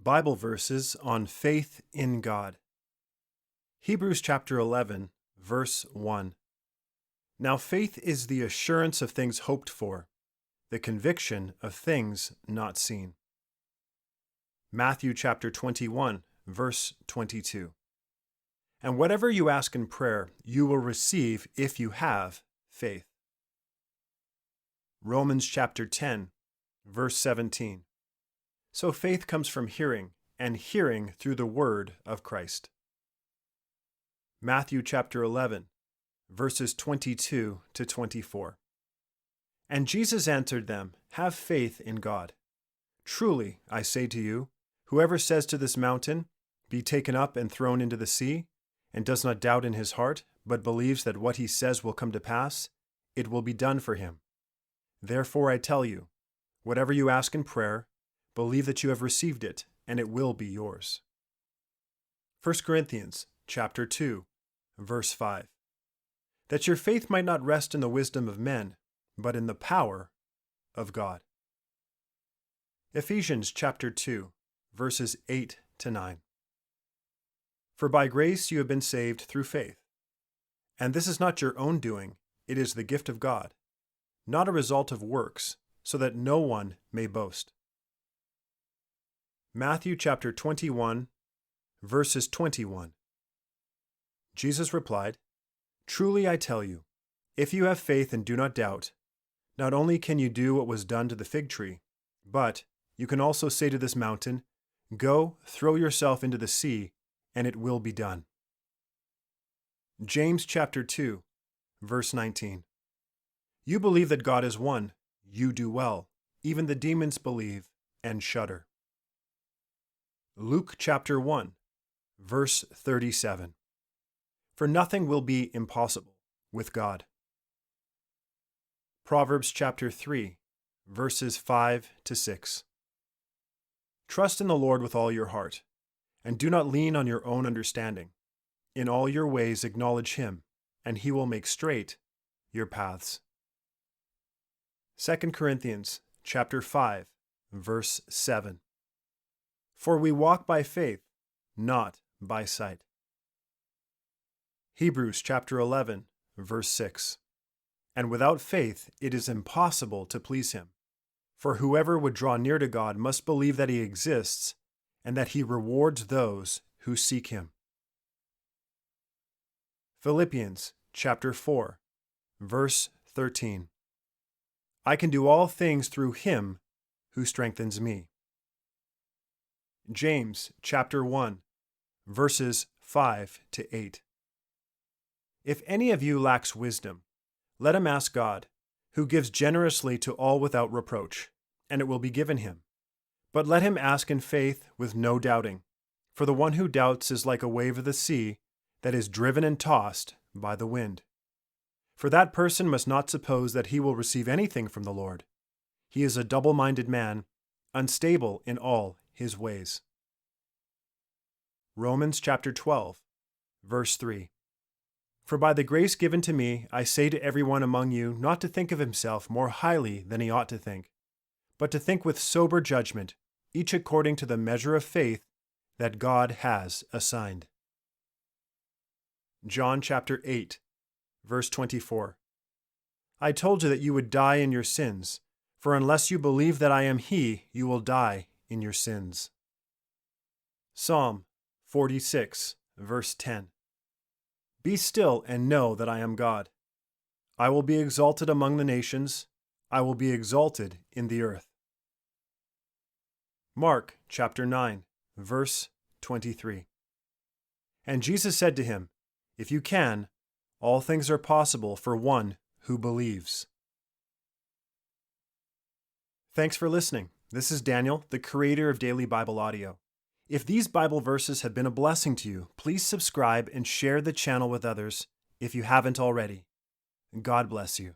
Bible verses on faith in God. Hebrews chapter 11, verse 1. Now faith is the assurance of things hoped for, the conviction of things not seen. Matthew chapter 21, verse 22. And whatever you ask in prayer, you will receive if you have faith. Romans chapter 10, verse 17. So faith comes from hearing, and hearing through the word of Christ. Matthew chapter 11, verses 22 to 24. And Jesus answered them, Have faith in God. Truly, I say to you, whoever says to this mountain, Be taken up and thrown into the sea, and does not doubt in his heart, but believes that what he says will come to pass, it will be done for him. Therefore I tell you, whatever you ask in prayer, believe that you have received it, and it will be yours. 1 Corinthians chapter 2, verse 5. That your faith might not rest in the wisdom of men, but in the power of God. Ephesians chapter 2, verses 8 to 9. For by grace you have been saved through faith. And this is not your own doing, it is the gift of God, not a result of works, so that no one may boast. Matthew chapter 21, verses 21. Jesus replied, Truly I tell you, if you have faith and do not doubt, not only can you do what was done to the fig tree, but you can also say to this mountain, Go, throw yourself into the sea, and it will be done. James chapter 2, verse 19. You believe that God is one, you do well. Even the demons believe and shudder. Luke chapter 1, verse 37. For nothing will be impossible with God. Proverbs chapter 3, verses 5 to 6. Trust in the Lord with all your heart, and do not lean on your own understanding. In all your ways acknowledge him, and he will make straight your paths. 2 Corinthians chapter 5, verse 7. For we walk by faith, not by sight. Hebrews chapter 11, verse 6. And without faith it is impossible to please him. For whoever would draw near to God must believe that he exists, and that he rewards those who seek him. Philippians chapter 4, verse 13. I can do all things through him who strengthens me. James chapter 1, verses 5 to 8. If any of you lacks wisdom, let him ask God, who gives generously to all without reproach, and it will be given him. But let him ask in faith with no doubting, for the one who doubts is like a wave of the sea that is driven and tossed by the wind. For that person must not suppose that he will receive anything from the Lord. He is a double-minded man, unstable in all his ways. Romans chapter 12, verse 3. For by the grace given to me, I say to everyone among you not to think of himself more highly than he ought to think, but to think with sober judgment, each according to the measure of faith that God has assigned. John chapter 8, verse 24. I told you that you would die in your sins, for unless you believe that I am he, you will die in your sins. Psalm 46, verse 10. Be still and know that I am God. I will be exalted among the nations. I will be exalted in the earth. Mark chapter 9, verse 23. And Jesus said to him, If you can, all things are possible for one who believes. Thanks for listening. This is Daniel, the creator of Daily Bible Audio. If these Bible verses have been a blessing to you, please subscribe and share the channel with others if you haven't already. God bless you.